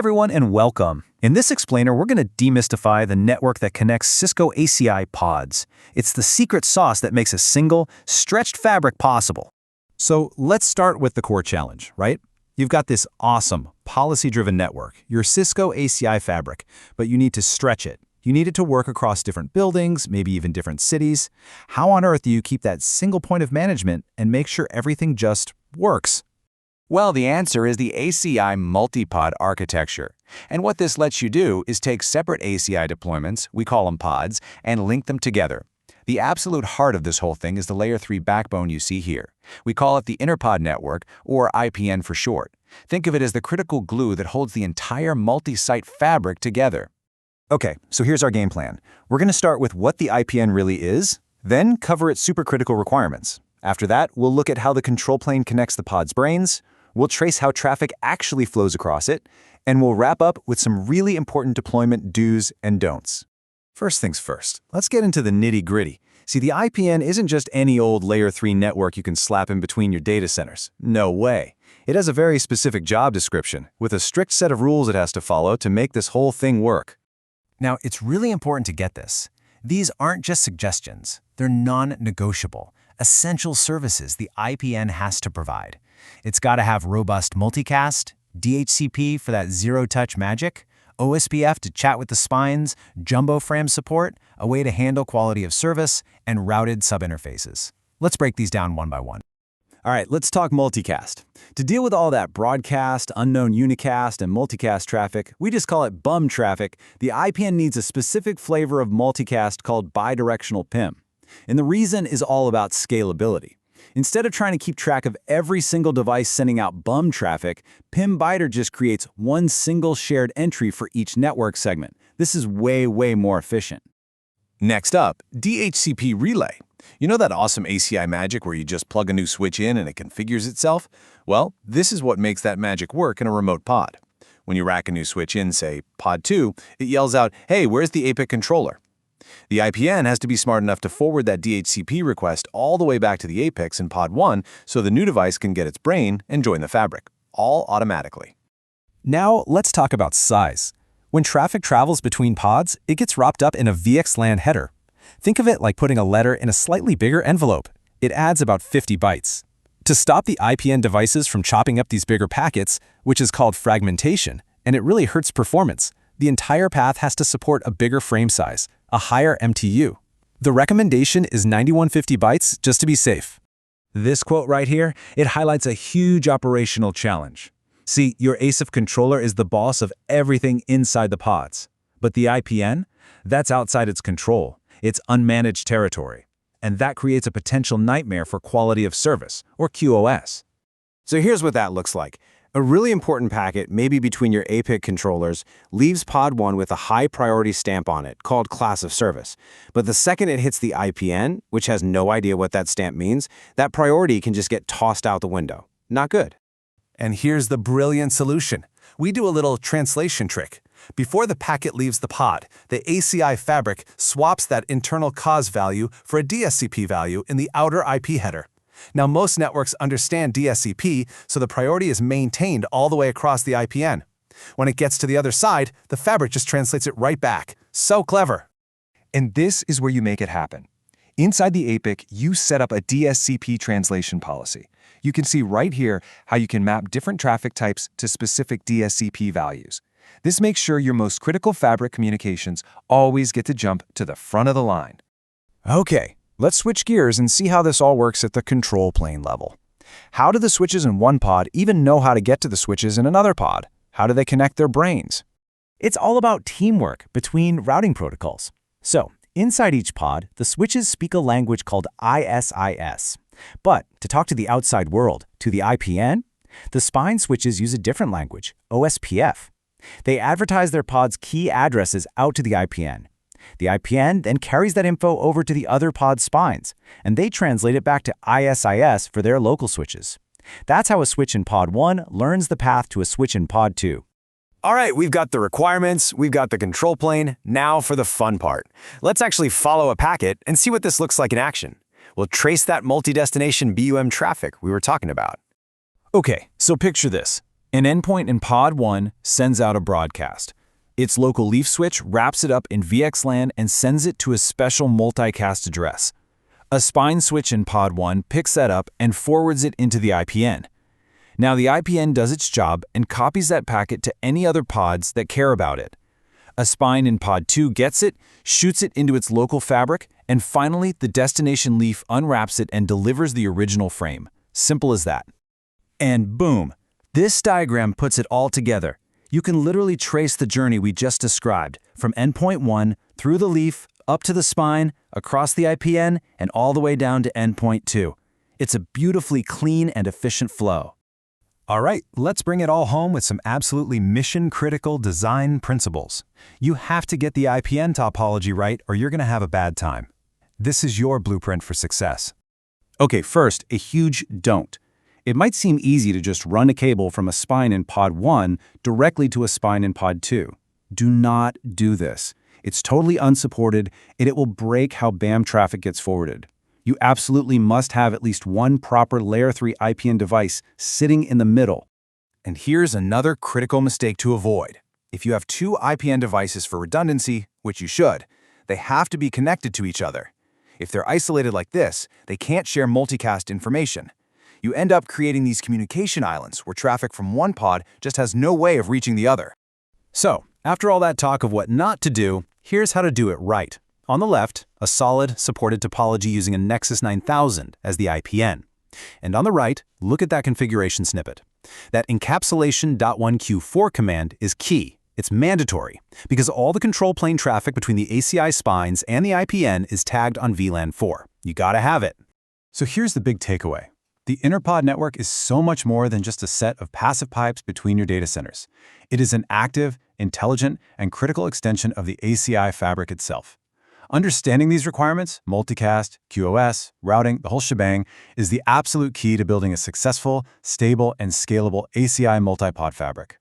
everyone, and welcome. In this explainer, we're going to demystify the network that connects Cisco ACI pods. It's the secret sauce that makes a single, stretched fabric possible. So let's start with the core challenge, right? You've got this awesome, policy-driven network, your Cisco ACI fabric, but you need to stretch it. You need it to work across different buildings, maybe even different cities. How on earth do you keep that single point of management and make sure everything just works? Well, the answer is the ACI multi-pod architecture. And what this lets you do is take separate ACI deployments, we call them pods, and link them together. The absolute heart of this whole thing is the Layer 3 backbone you see here. We call it the Interpod Network, or IPN for short. Think of it as the critical glue that holds the entire multi-site fabric together. Okay, so here's our game plan. We're going to start with what the IPN really is, then cover its supercritical requirements. After that, we'll look at how the control plane connects the pod's brains, we'll trace how traffic actually flows across it, and we'll wrap up with some really important deployment do's and don'ts. First things first, let's get into the nitty-gritty. See, the IPN isn't just any old Layer 3 network you can slap in between your data centers. No way. It has a very specific job description, with a strict set of rules it has to follow to make this whole thing work. Now, it's really important to get this. These aren't just suggestions. They're non-negotiable, essential services the IPN has to provide. It's got to have robust multicast, DHCP for that zero-touch magic, OSPF to chat with the spines, jumbo frame support, a way to handle quality of service, and routed subinterfaces. Let's break these down one by one. All right, let's talk multicast. To deal with all that broadcast, unknown unicast, and multicast traffic, we just call it bum traffic. The IPN needs a specific flavor of multicast called bidirectional PIM. And the reason is all about scalability. Instead of trying to keep track of every single device sending out bum traffic, PIM Bider just creates one single shared entry for each network segment. This is way more efficient. Next up, DHCP relay. You know that awesome ACI magic where you just plug a new switch in and it configures itself? Well, this is what makes that magic work in a remote pod. When you rack a new switch in, say, pod 2, it yells out, "Hey, where's the APIC controller?" The IPN has to be smart enough to forward that DHCP request all the way back to the apex in pod 1 so the new device can get its brain and join the fabric, all automatically. Now, let's talk about size. When traffic travels between pods, it gets wrapped up in a VXLAN header. Think of it like putting a letter in a slightly bigger envelope. It adds about 50 bytes. To stop the IPN devices from chopping up these bigger packets, which is called fragmentation, and it really hurts performance, the entire path has to support a bigger frame size, a higher MTU. The recommendation is 9150 bytes just to be safe. This quote right here, it highlights a huge operational challenge. See, your ASIF controller is the boss of everything inside the pods. But the IPN, that's outside its control. It's unmanaged territory. And that creates a potential nightmare for quality of service, or QoS. So here's what that looks like. A really important packet, maybe between your APIC controllers, leaves pod 1 with a high priority stamp on it, called class of service. But the second it hits the IPN, which has no idea what that stamp means, that priority can just get tossed out the window. Not good. And here's the brilliant solution. We do a little translation trick. Before the packet leaves the pod, the ACI fabric swaps that internal cause value for a DSCP value in the outer IP header. Now, most networks understand DSCP, so the priority is maintained all the way across the IPN. When it gets to the other side, the fabric just translates it right back. So clever. And this is where you make it happen. Inside the APIC, you set up a DSCP translation policy. You can see right here how you can map different traffic types to specific DSCP values. This makes sure your most critical fabric communications always get to jump to the front of the line. Okay, let's switch gears and see how this all works at the control plane level. How do the switches in one pod even know how to get to the switches in another pod? How do they connect their brains? It's all about teamwork between routing protocols. So, inside each pod, the switches speak a language called ISIS. But to talk to the outside world, to the IPN, the spine switches use a different language, OSPF. They advertise their pod's key addresses out to the IPN. The IPN then carries that info over to the other pod spines, and they translate it back to ISIS for their local switches. That's how a switch in pod 1 learns the path to a switch in pod 2. All right, we've got the requirements, we've got the control plane. Now for the fun part. Let's actually follow a packet and see what this looks like in action. We'll trace that multi-destination BUM traffic we were talking about. Okay, so picture this. An endpoint in Pod 1 sends out a broadcast. Its local leaf switch wraps it up in VXLAN and sends it to a special multicast address. A spine switch in Pod 1 picks that up and forwards it into the IPN. Now the IPN does its job and copies that packet to any other pods that care about it. A spine in Pod 2 gets it, shoots it into its local fabric, and finally the destination leaf unwraps it and delivers the original frame. Simple as that. And boom! This diagram puts it all together. You can literally trace the journey we just described, from endpoint 1 through the leaf, up to the spine, across the IPN, and all the way down to endpoint 2. It's a beautifully clean and efficient flow. All right, let's bring it all home with some absolutely mission-critical design principles. You have to get the IPN topology right or you're going to have a bad time. This is your blueprint for success. Okay, first, a huge don't. It might seem easy to just run a cable from a spine in Pod 1 directly to a spine in Pod 2. Do not do this. It's totally unsupported, and it will break how BAM traffic gets forwarded. You absolutely must have at least one proper Layer 3 IPN device sitting in the middle. And here's another critical mistake to avoid. If you have two IPN devices for redundancy, which you should, they have to be connected to each other. If they're isolated like this, they can't share multicast information. You end up creating these communication islands where traffic from one pod just has no way of reaching the other. So, after all that talk of what not to do, here's how to do it right. On the left, a solid, supported topology using a Nexus 9000 as the IPN. And on the right, look at that configuration snippet. That encapsulation.1q4 command is key. It's mandatory, because all the control plane traffic between the ACI spines and the IPN is tagged on VLAN 4. You gotta have it. So here's the big takeaway. The interpod network is so much more than just a set of passive pipes between your data centers. It is an active, intelligent, and critical extension of the ACI fabric itself. Understanding these requirements, multicast, QoS, routing, the whole shebang, is the absolute key to building a successful, stable, and scalable ACI multipod fabric.